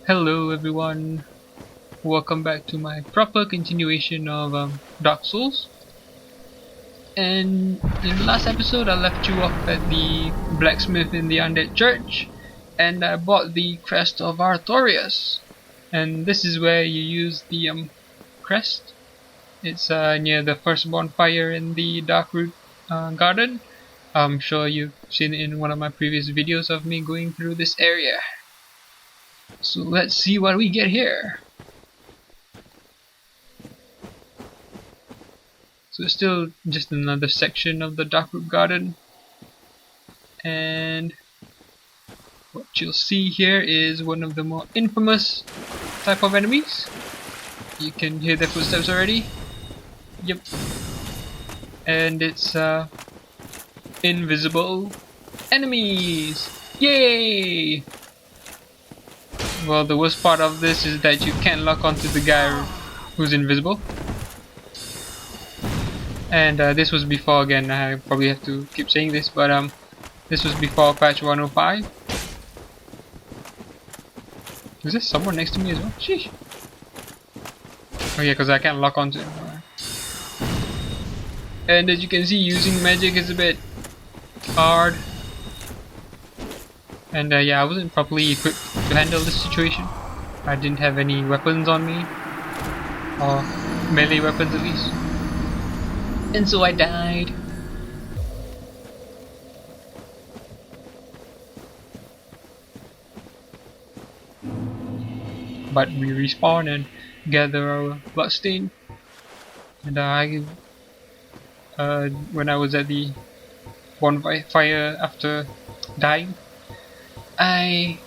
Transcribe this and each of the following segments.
Hello everyone, welcome back to my proper continuation of Dark Souls. And in the last episode I left you off at the blacksmith in the undead church, and I bought the Crest of Artorias. And this is where you use the crest. It's near the first bonfire in the Darkroot garden. I'm sure you've seen it in one of my previous videos of me going through this area. So let's see what we get here. So it's still just another section of the Darkroot garden, and what you'll see here is one of the more infamous type of enemies. You can hear their footsteps already. Yep. And it's invisible enemies. Yay! Well, the worst part of this is that you can't lock onto the guy who's invisible. And this was before, again, I probably have to keep saying this, but this was before patch 105. Is there someone next to me as well? Sheesh. Oh yeah, because I can't lock onto him. And as you can see, using magic is a bit hard. And yeah, I wasn't properly equipped to handle this situation. I didn't have any weapons on me, or melee weapons at least. And so I died. But we respawn and gather our bloodstain. And when I was at the bonfire after dying, I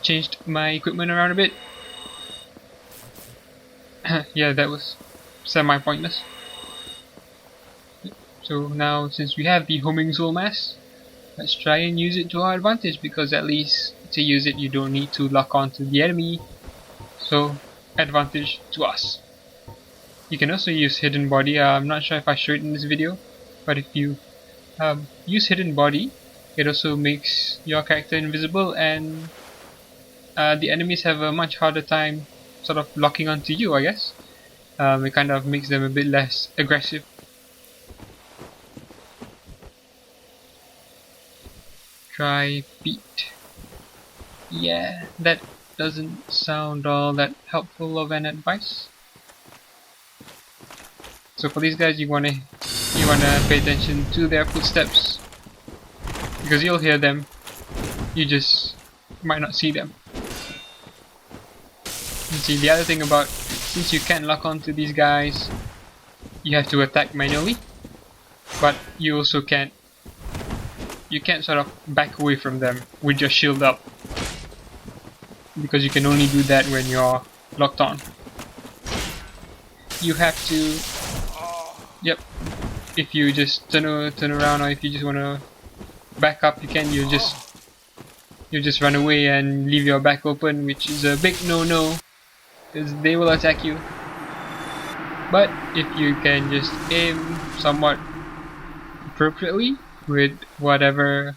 changed my equipment around a bit. Yeah, that was semi-pointless. So now, since we have the homing soul mass, let's try and use it to our advantage, because at least to use it you don't need to lock onto the enemy. So, advantage to us. You can also use hidden body. I'm not sure if I showed it in this video, but if you use hidden body, it also makes your character invisible, and the enemies have a much harder time sort of locking onto you, I guess. It kind of makes them a bit less aggressive. Try beat. Yeah, that doesn't sound all that helpful of an advice. So for these guys, you wanna pay attention to their footsteps, because you'll hear them, you just might not see them. And see, the other thing about, since you can't lock onto these guys, you have to attack manually, but you also can't sort of back away from them with your shield up, because you can only do that when you're locked on. You have to, yep, if you just turn around, or if you just want to back up, you can. You just run away and leave your back open, which is a big no-no, because they will attack you. But if you can just aim somewhat appropriately with whatever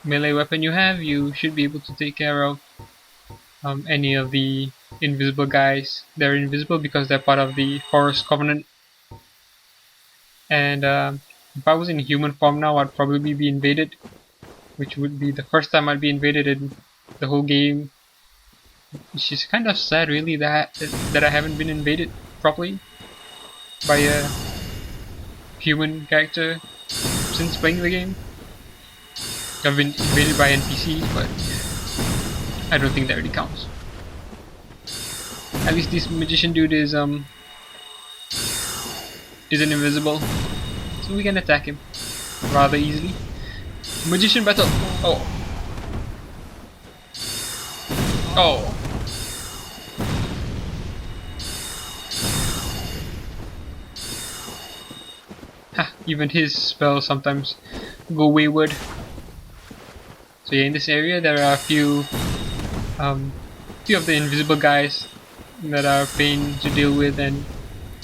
melee weapon you have, you should be able to take care of any of the invisible guys. They're invisible because they're part of the Forest Covenant. And if I was in human form now, I'd probably be invaded, which would be the first time I'd be invaded in the whole game. Which is kind of sad, really, that I haven't been invaded properly by a human character since playing the game. I've been invaded by NPCs, but I don't think that really counts. At least this magician dude isn't invisible, so we can attack him rather easily. Magician battle! Oh! Oh! Ha! Even his spells sometimes go wayward. So yeah, in this area there are a few of the invisible guys that are a pain to deal with, and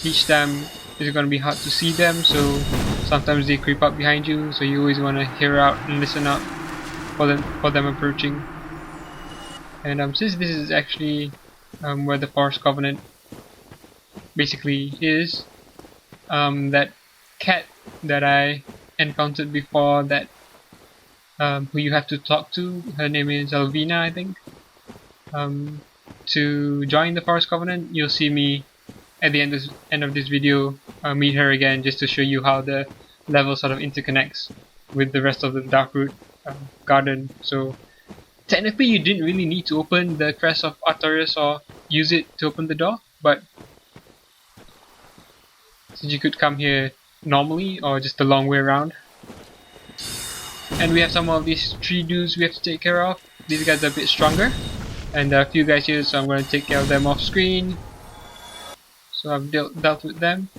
each time it's gonna be hard to see them, so sometimes they creep up behind you, so you always wanna hear out and listen out for them approaching. And since this is actually where the Forest Covenant basically is, that cat that I encountered before, that who you have to talk to, her name is Alvina, I think. To join the Forest Covenant, you'll see me at the end of this video meet her again, just to show you how the level sort of interconnects with the rest of the Darkroot garden. So technically you didn't really need to open the Crest of Artorias or use it to open the door, but since you could come here normally or just the long way around. And we have some of these tree dudes we have to take care of. These guys are a bit stronger, and there are a few guys here, so I'm going to take care of them off screen. So I've dealt with them.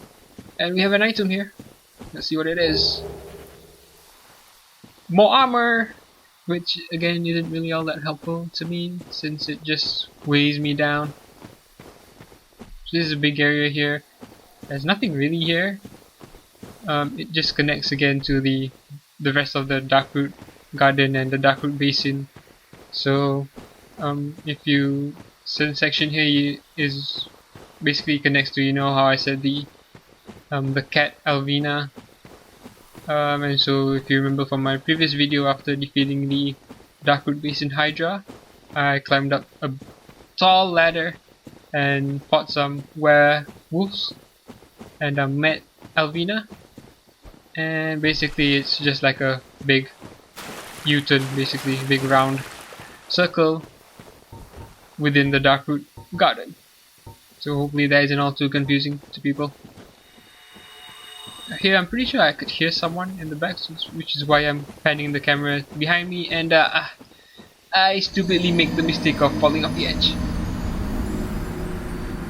And we have an item here. Let's see what it is. More armor! Which again isn't really all that helpful to me, since it just weighs me down. So this is a big area here. There's nothing really here. It just connects again to the rest of the Darkroot garden and the Darkroot basin. So if you certain section here is basically connects to, you know how I said the cat Alvina, and so if you remember from my previous video, after defeating the Darkroot basin Hydra, I climbed up a tall ladder and fought some werewolves and met Alvina. And basically it's just like a big U-turn, basically a big round circle within the Darkroot garden. So hopefully that isn't all too confusing to people. Here I'm pretty sure I could hear someone in the back, which is why I'm panning the camera behind me, and I stupidly make the mistake of falling off the edge.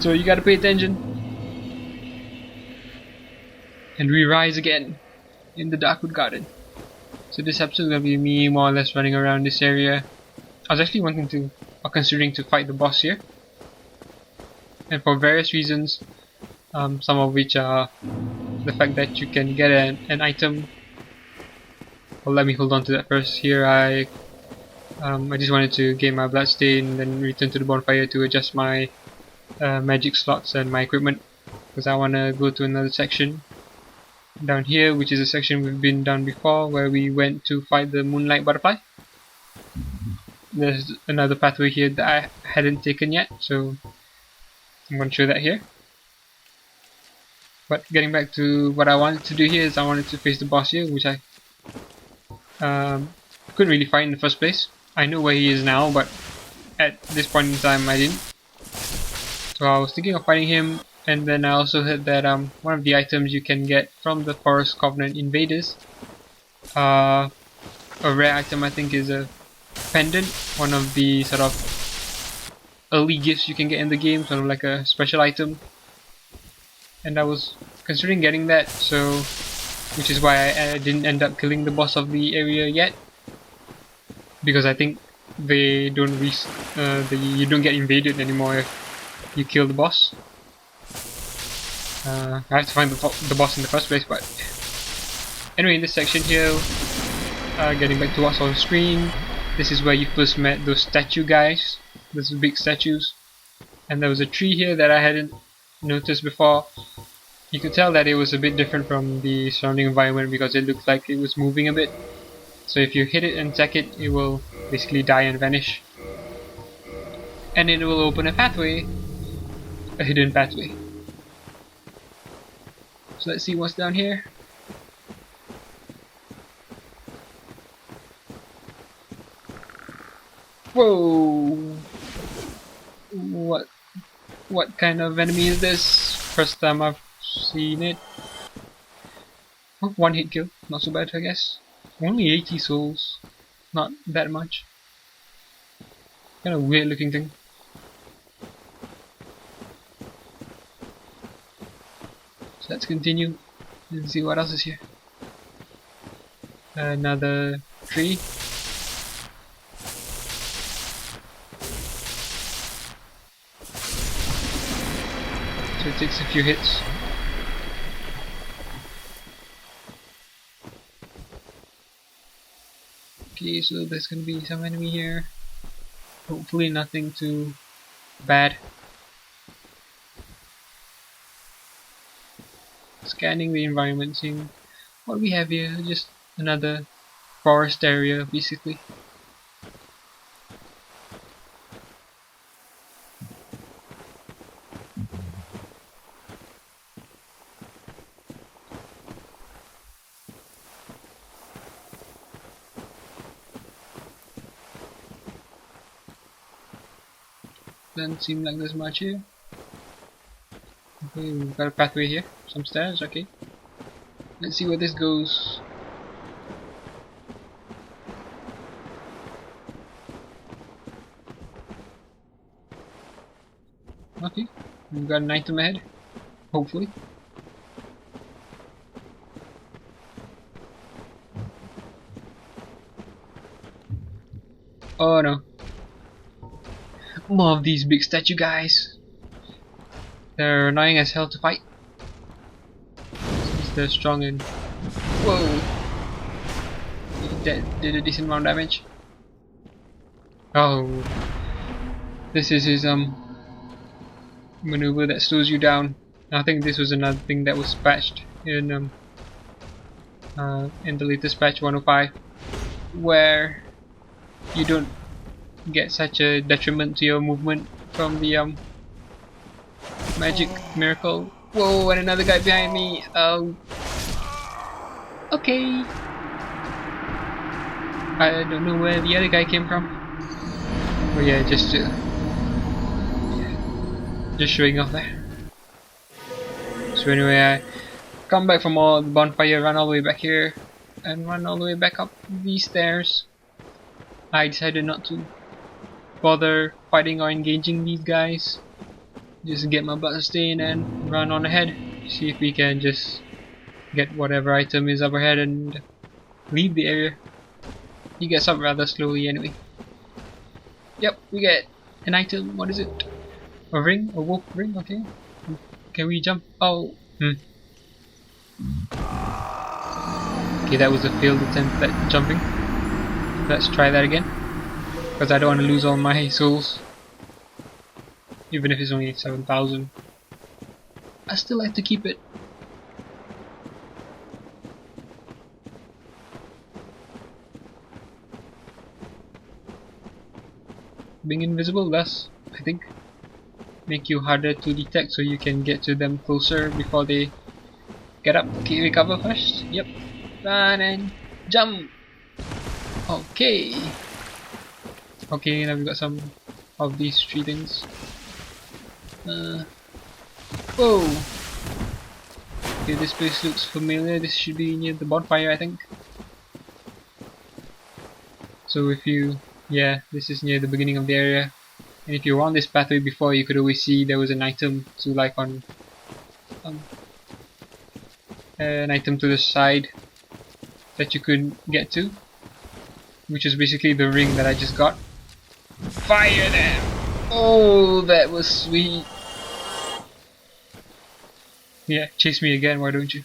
So you gotta pay attention. And we rise again in the Darkroot garden. So this episode is gonna be me more or less running around this area. I was actually considering to fight the boss here, and for various reasons, some of which are the fact that you can get an item. Well, let me hold on to that first. Here I just wanted to gain my bloodstain and then return to the bonfire to adjust my magic slots and my equipment, because I want to go to another section down here, which is a section we've been down before, where we went to fight the moonlight butterfly. There's another pathway here that I hadn't taken yet, so I'm going to show that here. But getting back to what I wanted to do here, is I wanted to face the boss here, which I couldn't really fight in the first place. I know where he is now, but at this point in time I didn't. So I was thinking of fighting him, and then I also heard that one of the items you can get from the Forest Covenant invaders, a rare item I think, is a pendant, one of the sort of early gifts you can get in the game, sort of like a special item. And I was considering getting that, so which is why I didn't end up killing the boss of the area yet, because I think they don't you don't get invaded anymore if you kill the boss. I have to find the boss in the first place, but anyway, in this section here, getting back to what's on screen, this is where you first met those statue guys, those big statues, and there was a tree here that I hadn't noticed before. You could tell that it was a bit different from the surrounding environment because it looked like it was moving a bit. So if you hit it and attack it, it will basically die and vanish. And it will open a pathway, a hidden pathway. So let's see what's down here. Whoa! What kind of enemy is this? First time I've seen it. Oh, one hit kill, not so bad I guess. Only 80 souls, not that much. Kind of weird looking thing. So let's continue and see what else is here. Another tree. So it takes a few hits. Okay, so there's gonna be some enemy here. Hopefully nothing too bad. Scanning the environment, seeing what we have here. Just another forest area basically. Doesn't seem like there's much here. Okay, we've got a pathway here. Some stairs, okay. Let's see where this goes. Okay, we've got an item ahead. Hopefully. Oh no. More of these big statue guys. They're annoying as hell to fight. Since they're strong and... Whoa! That did a decent amount of damage. Oh. This is his maneuver that slows you down. I think this was another thing that was patched in the latest patch 105, where you don't get such a detriment to your movement from the magic miracle. Whoa, and another guy behind me. Okay. I don't know where the other guy came from. Oh yeah, just showing off there. So anyway, I come back from all the bonfire, run all the way back here, and run all the way back up these stairs. I decided not to bother fighting or engaging these guys. Just get my butt sustained and run on ahead. See if we can just get whatever item is up ahead and leave the area. He gets up rather slowly anyway. Yep, we get an item. What is it? A ring? A wolf ring? Okay. Can we jump? Oh. Okay, that was a failed attempt at jumping. Let's try that again. Because I don't want to lose all my souls. Even if it's only 7,000. I still like to keep it. Being invisible does, I think, make you harder to detect, so you can get to them closer before they get up. Okay, recover first. Yep. Run and jump. Okay. Okay, now we've got some of these three things. Whoa! Okay, this place looks familiar. This should be near the bonfire, I think. So if you... yeah, this is near the beginning of the area. And if you were on this pathway before, you could always see there was an item to like on... an item to the side that you could get to. Which is basically the ring that I just got. Fire them! Oh, that was sweet. Yeah, chase me again, why don't you?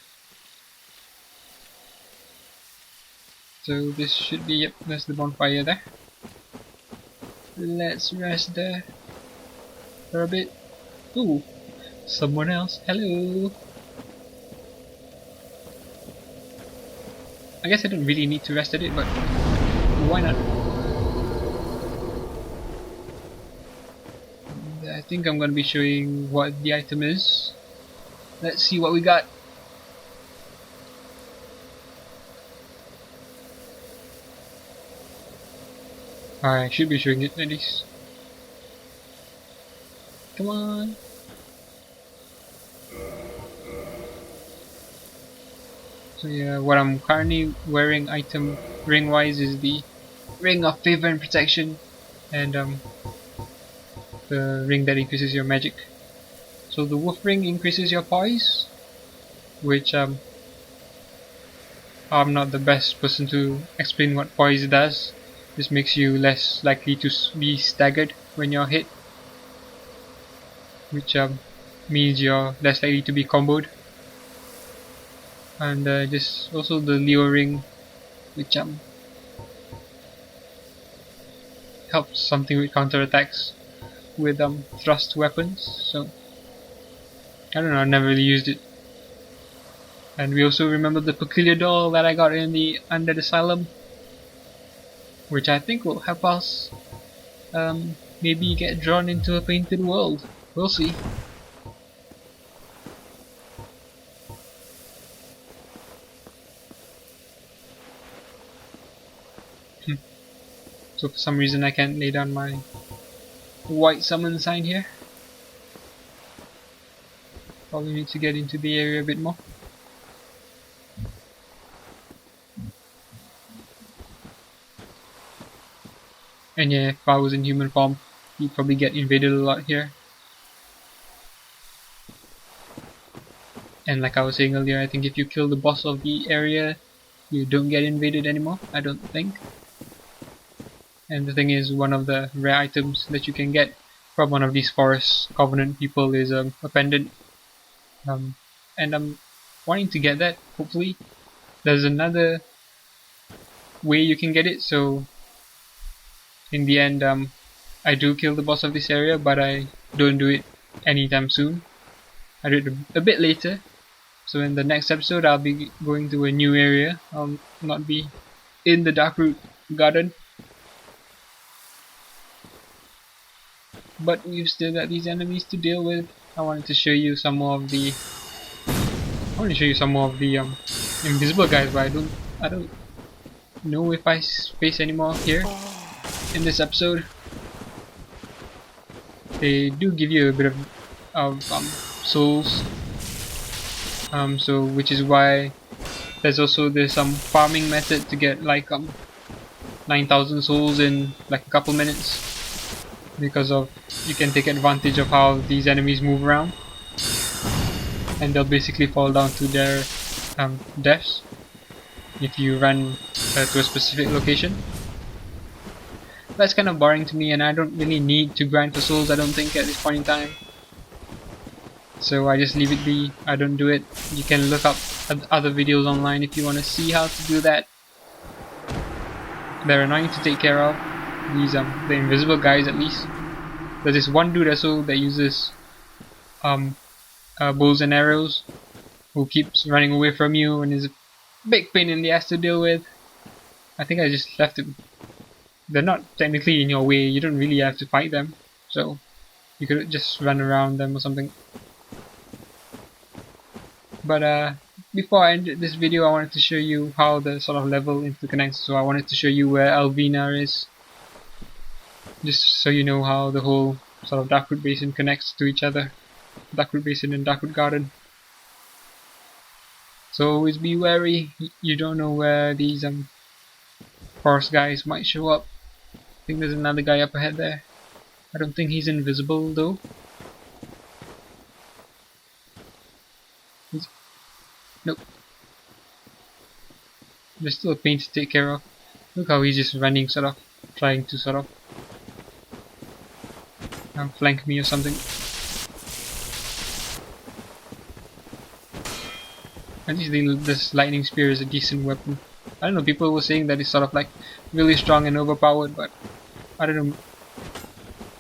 So this should be, yep, that's the bonfire there. Let's rest there for a bit. Ooh, someone else. Hello. I guess I don't really need to rest at it, but why not? I think I'm gonna be showing what the item is. Let's see what we got. I should be showing it at least. Come on. So yeah, what I'm currently wearing item ring wise is the Ring of Favor and Protection, and the ring that increases your magic. So the wolf ring increases your poise, which I'm not the best person to explain what poise does. This makes you less likely to be staggered when you're hit, which means you're less likely to be comboed. And this also the Leo ring, which helps something with counterattacks with thrust weapons. So I don't know, I never really used it. And we also remember the peculiar doll that I got in the Undead Asylum, which I think will help us maybe get drawn into a painted world. We'll see. So for some reason I can't lay down my white summon sign here. Probably need to get into the area a bit more. And yeah, if I was in human form, you'd probably get invaded a lot here. And like I was saying earlier, I think if you kill the boss of the area, you don't get invaded anymore, I don't think. And the thing is, one of the rare items that you can get from one of these Forest Covenant people is a pendant. And I'm wanting to get that, hopefully. There's another way you can get it, so in the end I do kill the boss of this area, but I don't do it anytime soon. I do it a bit later. So in the next episode I'll be going to a new area. I'll not be in the Darkroot garden. But we've still got these enemies to deal with. I wanted to show you some more of the invisible guys, but I don't know if I face any more here in this episode. They do give you a bit of souls, so which is why there's also this farming method to get like 9,000 souls in like a couple minutes, because of you can take advantage of how these enemies move around, and they'll basically fall down to their deaths if you run to a specific location. That's kind of boring to me, and I don't really need to grind for souls, I don't think, at this point in time. So I just leave it be, I don't do it. You can look up other videos online if you want to see how to do that. They're annoying to take care of, these the invisible guys at least. There's this one dude also that uses bows and arrows, who keeps running away from you and is a big pain in the ass to deal with. I think I just left him. They're not technically in your way, you don't really have to fight them, so you could just run around them or something. But before I ended this video, I wanted to show you how the sort of level interconnects. So I wanted to show you where Alvina is, just so you know how the whole sort of Darkroot Basin connects to each other. Darkroot Basin and Darkroot Garden. So always be wary, you don't know where these forest guys might show up. I think there's another guy up ahead there. I don't think he's invisible though. Nope. There's still a pain to take care of. Look how he's just running, sort of trying to sort of flank me or something. At least this lightning spear is a decent weapon. I don't know, people were saying that it's sort of like really strong and overpowered, but I don't know.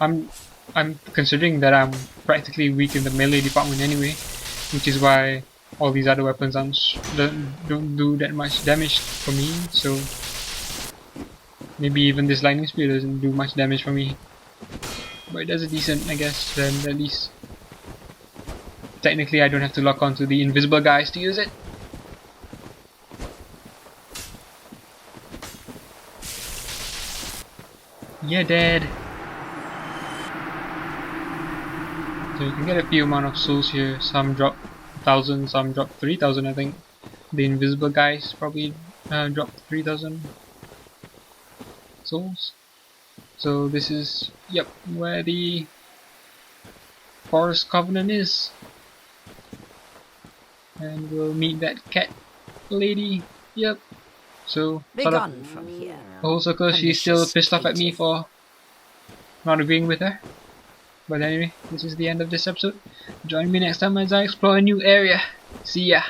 I'm considering that I'm practically weak in the melee department anyway, which is why all these other weapons don't do that much damage for me. So maybe even this lightning spear doesn't do much damage for me, but it does a decent, I guess. Then at least technically I don't have to lock onto the invisible guys to use it. You're dead. So you can get a few amount of souls here. Some drop 1,000, some drop 3,000 I think. The invisible guys probably drop 3,000 souls. So this is, yep, where the Forest Covenant is. And we'll meet that cat lady. Yep. So sort of from here. the whole circle, she's still pissed off at me for not agreeing with her. But anyway, this is the end of this episode. Join me next time as I explore a new area. See ya!